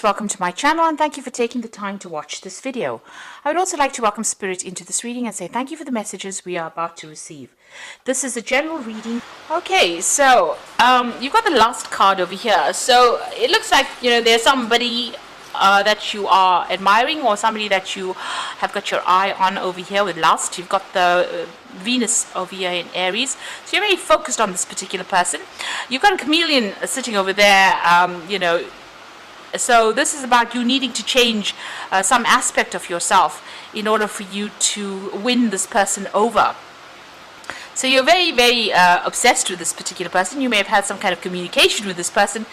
welcome to my channel and thank you for taking the time to watch this video. I would also like to welcome Spirit into this reading and say thank you for the messages we are about to receive. This is a general reading. Okay, so you've got the last card over here. So it looks like, there's somebody that you are admiring or somebody that you have got your eye on over here with lust. You've got the Venus over here in Aries, so you're very focused on this particular person. You've got a chameleon sitting over there, so this is about you needing to change some aspect of yourself in order for you to win this person over. So you're very, very obsessed with this particular person. You may have had some kind of communication with this person,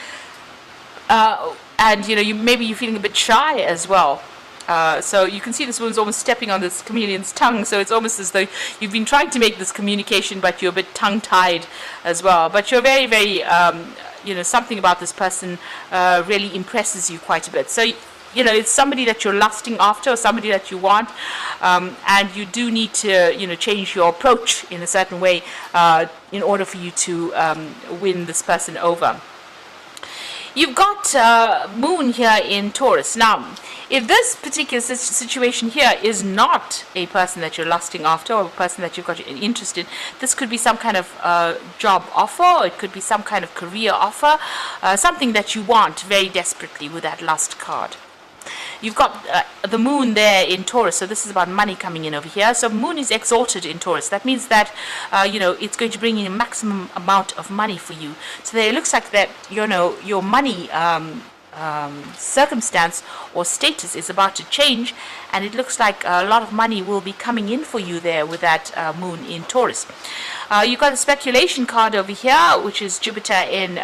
and maybe you're feeling a bit shy as well. So you can see this woman's almost stepping on this chameleon's tongue, so it's almost as though you've been trying to make this communication but you're a bit tongue-tied as well. But you're very, very something about this person really impresses you quite a bit. So it's somebody that you're lusting after or somebody that you want, and you do need to change your approach in a certain way in order for you to win this person over. You've got Moon here in Taurus. Now, if this particular situation here is not a person that you're lusting after or a person that you've got an interest in, this could be some kind of job offer, or it could be some kind of career offer, something that you want very desperately with that lust card. You've got the Moon there in Taurus, so this is about money coming in over here. So Moon is exalted in Taurus. That means that it's going to bring in a maximum amount of money for you. So there it looks like that your money circumstance or status is about to change, and it looks like a lot of money will be coming in for you there with that Moon in Taurus. You've got the speculation card over here, which is Jupiter in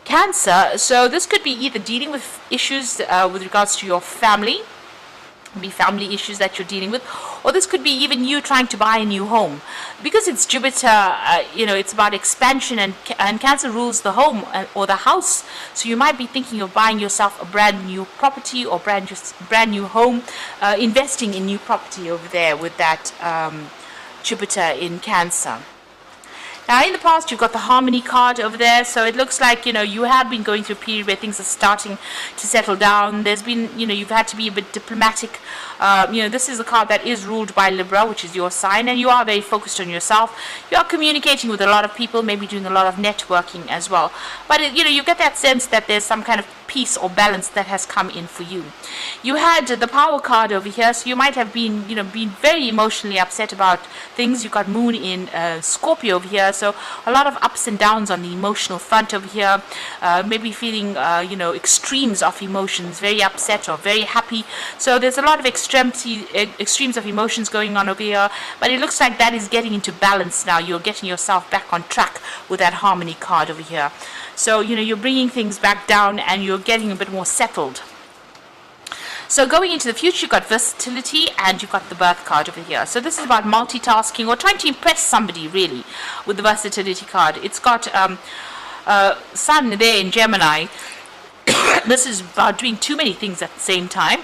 Cancer. So this could be either dealing with issues with regards to your family, family issues that you're dealing with, or this could be even you trying to buy a new home. Because it's Jupiter, it's about expansion, and Cancer rules the home or the house. So you might be thinking of buying yourself a brand new property or brand new home, investing in new property over there with that Jupiter in Cancer. Now, in the past, you've got the Harmony card over there, so it looks like, you have been going through a period where things are starting to settle down. There's been, you've had to be a bit diplomatic. This is a card that is ruled by Libra, which is your sign, and you are very focused on yourself. You are communicating with a lot of people, maybe doing a lot of networking as well. But, you get that sense that there's some kind of peace or balance that has come in for you. You had the Power card over here, so you might have been, been very emotionally upset about things. You've got Moon in Scorpio over here, so a lot of ups and downs on the emotional front over here. Maybe feeling, extremes of emotions, very upset or very happy. So there's a lot of extremes of emotions going on over here, but it looks like that is getting into balance now. You're getting yourself back on track with that Harmony card over here. So, you're bringing things back down and you're getting a bit more settled. So going into the future, you've got versatility and you've got the Birth card over here. So this is about multitasking or trying to impress somebody, really, with the versatility card. It's got Sun there in Gemini. This is about doing too many things at the same time.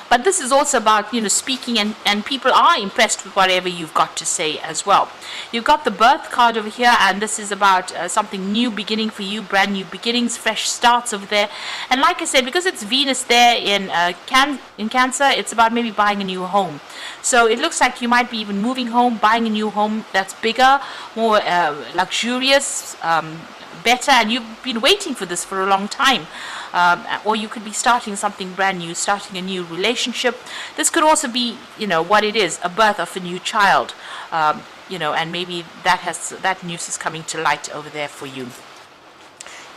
But this is also about, speaking, and people are impressed with whatever you've got to say as well. You've got the Birth card over here, and this is about something new beginning for you, brand new beginnings, fresh starts over there. And like I said, because it's Venus there in Cancer, it's about maybe buying a new home. So it looks like you might be even moving home, buying a new home that's bigger, more luxurious, better, and you've been waiting for this for a long time. Or you could be starting something brand new, starting a new relationship. This could also be, what it is, a birth of a new child, and maybe that news is coming to light over there for you.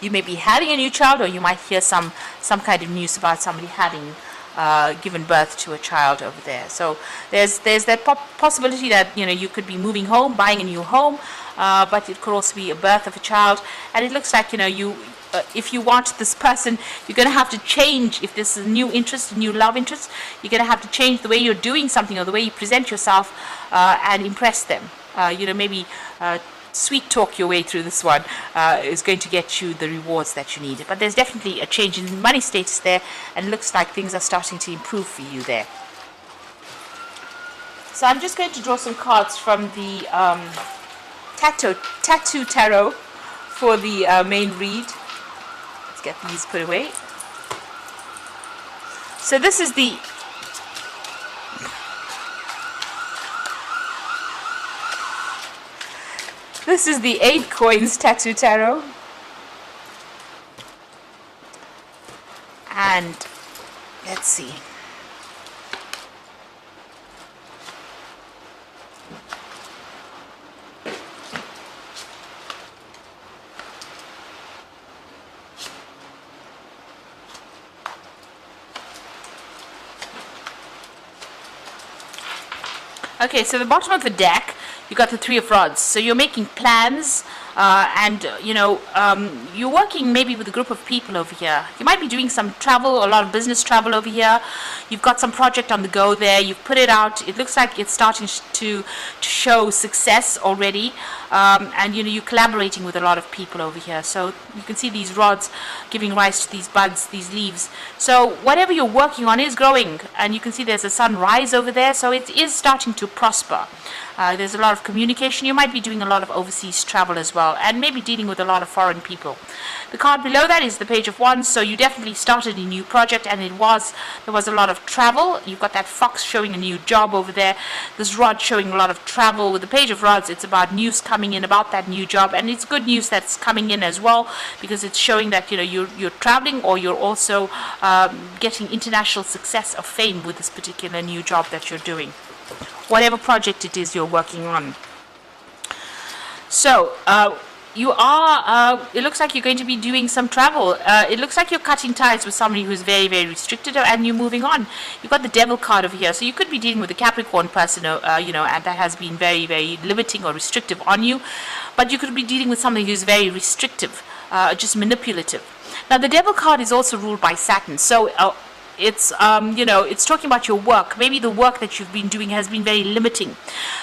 You may be having a new child, or you might hear some kind of news about somebody having given birth to a child over there. So there's that possibility that you could be moving home, buying a new home, but it could also be a birth of a child. And it looks like if you want this person, you're going to have to change. If this is a new interest, a new love interest, you're going to have to change the way you're doing something or the way you present yourself and impress them. Maybe sweet talk your way through this one is going to get you the rewards that you need. But there's definitely a change in money status there, and it looks like things are starting to improve for you there. So I'm just going to draw some cards from the Tattoo Tarot for the main read. get these put away. So this is the Eight Coins Tattoo Tarot. And let's see. Okay, so the bottom of the deck, you got the Three of Rods. So you're making plans, and you're working maybe with a group of people over here. You might be doing some travel, a lot of business travel over here. You've got some project on the go there. You've put it out. It looks like it's starting to show success already, and you're collaborating with a lot of people over here. So you can see these rods giving rise to these buds, these leaves. So whatever you're working on is growing, and you can see there's a sunrise over there. So it is starting to prosper. There's a lot of communication. You might be doing a lot of overseas travel as well, and maybe dealing with a lot of foreign people. The card below that is the Page of Wands. So you definitely started a new project, and there was a lot of travel. You've got that fox showing a new job over there. This rod showing a lot of travel. With the Page of Rods, it's about news coming in about that new job, and it's good news that's coming in as well, because it's showing that you're traveling, or you're also getting international success or fame with this particular new job that you're doing, whatever project it is you're working on. So you are, it looks like you're going to be doing some travel. It looks like you're cutting ties with somebody who's very, very restricted, and you're moving on. You've got the Devil card over here. So you could be dealing with a Capricorn person, and that has been very, very limiting or restrictive on you. But you could be dealing with somebody who's very restrictive, just manipulative. Now, the Devil card is also ruled by Saturn. So it's it's talking about your work. Maybe the work that you've been doing has been very limiting,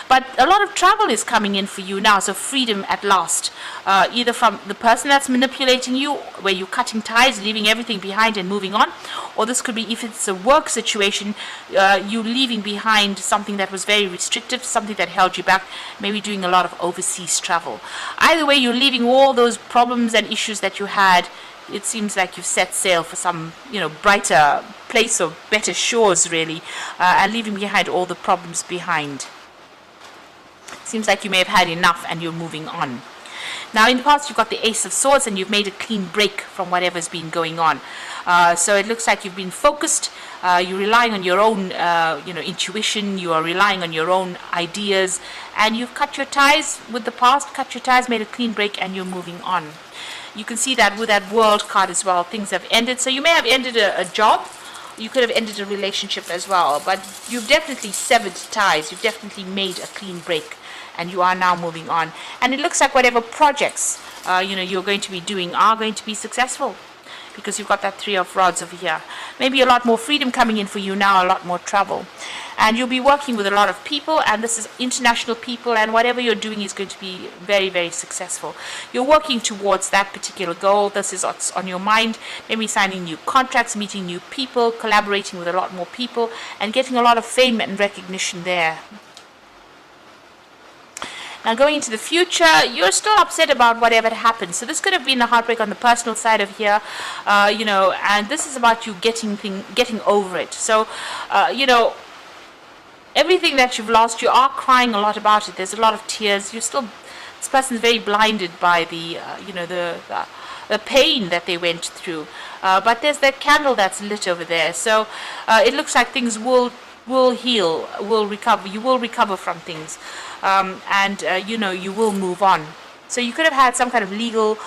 but a lot of travel is coming in for you now. So freedom at last, either from the person that's manipulating you, where you're cutting ties, leaving everything behind and moving on, or this could be, if it's a work situation, you leaving behind something that was very restrictive, something that held you back, maybe doing a lot of overseas travel. Either way, you're leaving all those problems and issues that you had. It seems like you've set sail for some, brighter place or better shores, really, and leaving behind all the problems behind. Seems like you may have had enough and you're moving on. Now, in the past, you've got the Ace of Swords, and you've made a clean break from whatever's been going on. So it looks like you've been focused. You're relying on your own, intuition. You are relying on your own ideas, and you've cut your ties with the past, cut your ties, made a clean break, and you're moving on. You can see that with that World card as well. Things have ended. So you may have ended a job. You could have ended a relationship as well. But you've definitely severed ties. You've definitely made a clean break. And you are now moving on. And it looks like whatever projects, you're going to be doing are going to be successful, because you've got that Three of Rods over here. Maybe a lot more freedom coming in for you now, a lot more travel. And you'll be working with a lot of people, and this is international people, and whatever you're doing is going to be very, very successful. You're working towards that particular goal. This is what's on your mind. Maybe signing new contracts, meeting new people, collaborating with a lot more people, and getting a lot of fame and recognition there. Now, going into the future, you're still upset about whatever happened. So this could have been a heartbreak on the personal side of here, and this is about you getting over it. So, everything that you've lost, you are crying a lot about it. There's a lot of tears. This person's very blinded by the pain that they went through. But there's that candle that's lit over there. So it looks like things will heal, will recover. You will recover from things. You will move on. So you could have had some kind of legal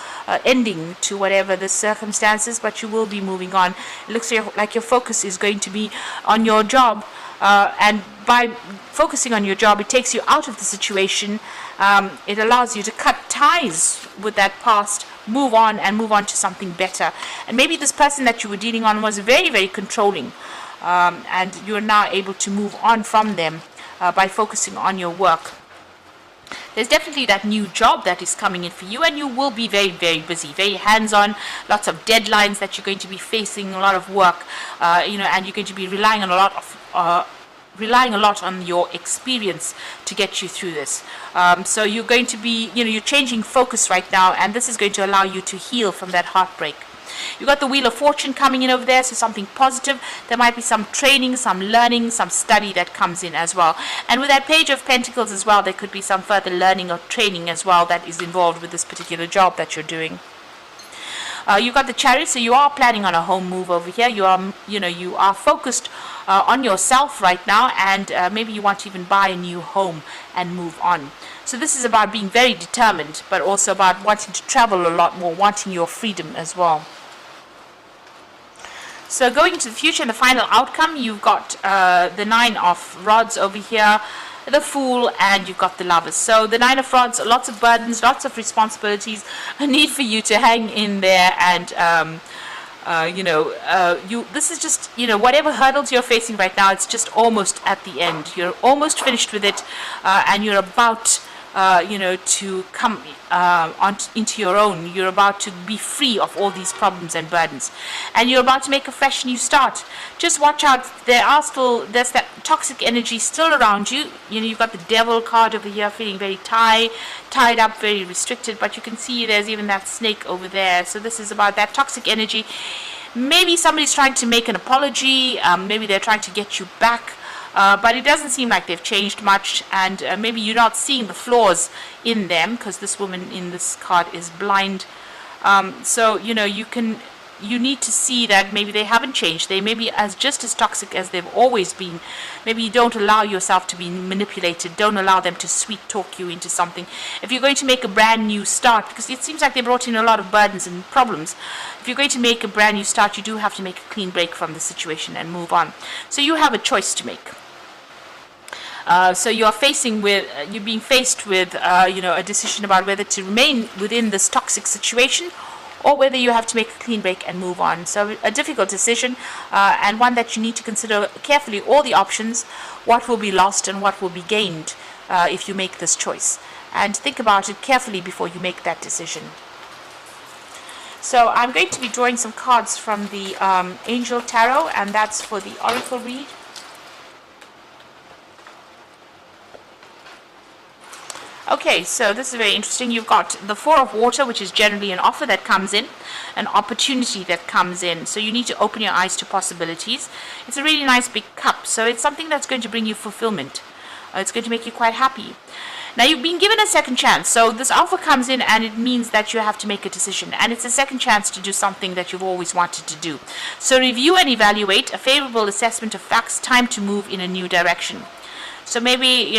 ending to whatever the circumstances, but you will be moving on. It looks like your focus is going to be on your job, and by focusing on your job, it takes you out of the situation. It allows you to cut ties with that past, move on to something better. And maybe this person that you were dealing on was very, very controlling, and you're now able to move on from them by focusing on your work. There's definitely that new job that is coming in for you, and you will be very, very busy, very hands-on, lots of deadlines that you're going to be facing, a lot of work, and you're going to be relying on a lot of relying a lot on your experience to get you through this. So you're going to be, you're changing focus right now, and this is going to allow you to heal from that heartbreak. You've got the Wheel of Fortune coming in over there, so something positive. There might be some training, some learning, some study that comes in as well. And with that Page of Pentacles as well, there could be some further learning or training as well that is involved with this particular job that you're doing. You've got the Chariot, so you are planning on a home move over here. You are focused on yourself right now, and maybe you want to even buy a new home and move on. So this is about being very determined, but also about wanting to travel a lot more, wanting your freedom as well. So going into the future and the final outcome, you've got the Nine of Rods over here, the Fool, and you've got the Lovers. So the Nine of Rods, lots of burdens, lots of responsibilities, a need for you to hang in there, and this is just, whatever hurdles you're facing right now, it's just almost at the end. You're almost finished with it, and you're about to come into your own. You're about to be free of all these problems and burdens, and you're about to make a fresh new start. Just watch out. There's that toxic energy still around you. You've got the Devil card over here, feeling very tied up, very restricted, but you can see there's even that snake over there. So this is about that toxic energy. Maybe somebody's trying to make an apology, maybe they're trying to get you back, but it doesn't seem like they've changed much, and maybe you're not seeing the flaws in them, because this woman in this card is blind. So you need to see that maybe they haven't changed. They may be just as toxic as they've always been. Maybe you don't allow yourself to be manipulated. Don't allow them to sweet talk you into something. If you're going to make a brand new start, because it seems like they brought in a lot of burdens and problems, if you're going to make a brand new start, you do have to make a clean break from the situation and move on. So you have a choice to make. So you're being faced with a decision about whether to remain within this toxic situation, or whether you have to make a clean break and move on. So a difficult decision, and one that you need to consider carefully all the options, what will be lost and what will be gained if you make this choice. And think about it carefully before you make that decision. So I'm going to be drawing some cards from the Angel Tarot, and that's for the Oracle read. Okay, so this is very interesting. You've got the Four of Water, which is generally an offer that comes in, an opportunity that comes in. So you need to open your eyes to possibilities. It's a really nice big cup, so it's something that's going to bring you fulfillment. It's going to make you quite happy. Now, you've been given a second chance. So this offer comes in, and it means that you have to make a decision. And it's a second chance to do something that you've always wanted to do. So review and evaluate, a favorable assessment of facts, time to move in a new direction. So maybe,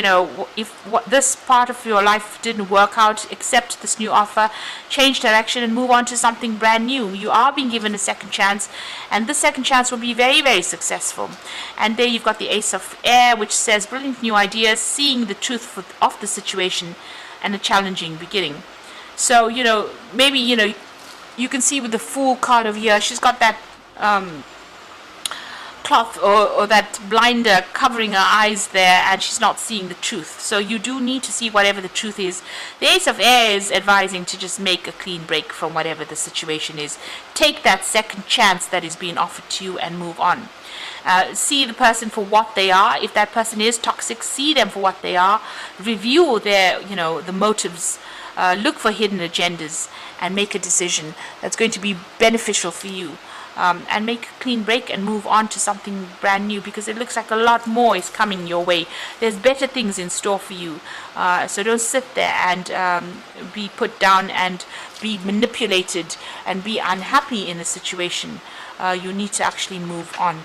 if this part of your life didn't work out, accept this new offer, change direction, and move on to something brand new. You are being given a second chance, and this second chance will be very, very successful. And there you've got the Ace of Air, which says brilliant new ideas, seeing the truth of the situation, and a challenging beginning. So, maybe, you can see with the Fool card over here, she's got that cloth or that blinder covering her eyes there, and she's not seeing the truth. So you do need to see whatever the truth is. The Ace of Air is advising to just make a clean break from whatever the situation is. Take that second chance that is being offered to you and move on. See the person for what they are. If that person is toxic, see them for what they are. Review their, the motives. Look for hidden agendas and make a decision that's going to be beneficial for you. And make a clean break and move on to something brand new, because it looks like a lot more is coming your way. There's better things in store for you. So don't sit there and be put down and be manipulated and be unhappy in a situation. You need to actually move on.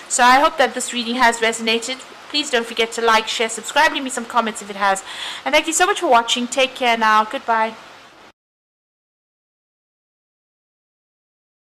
So I hope that this reading has resonated. Please don't forget to like, share, subscribe, leave me some comments if it has. And thank you so much for watching. Take care now. Goodbye.